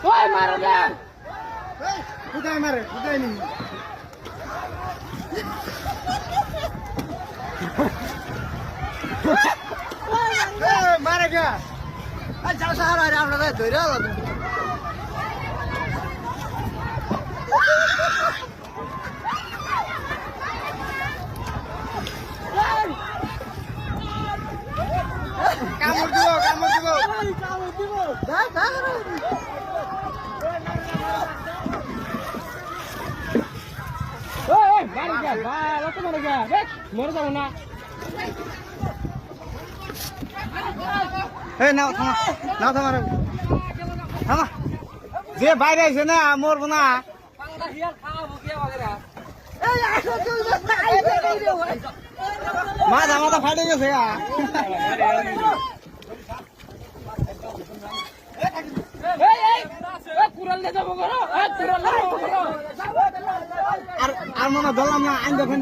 ওই মারো না কোথায় মারে কোথায় নি মারে কে যাও সাহারা রে আমরা ধরে কামড় দিব ওই মারো না বাবা তো মারো না দেখ মরে যাবো না এই নাও থামা থামা যে বাইরে আছে না মরবো না মাথা ফাটে গেছে আর মনে ধরলাম না আইন দেখেন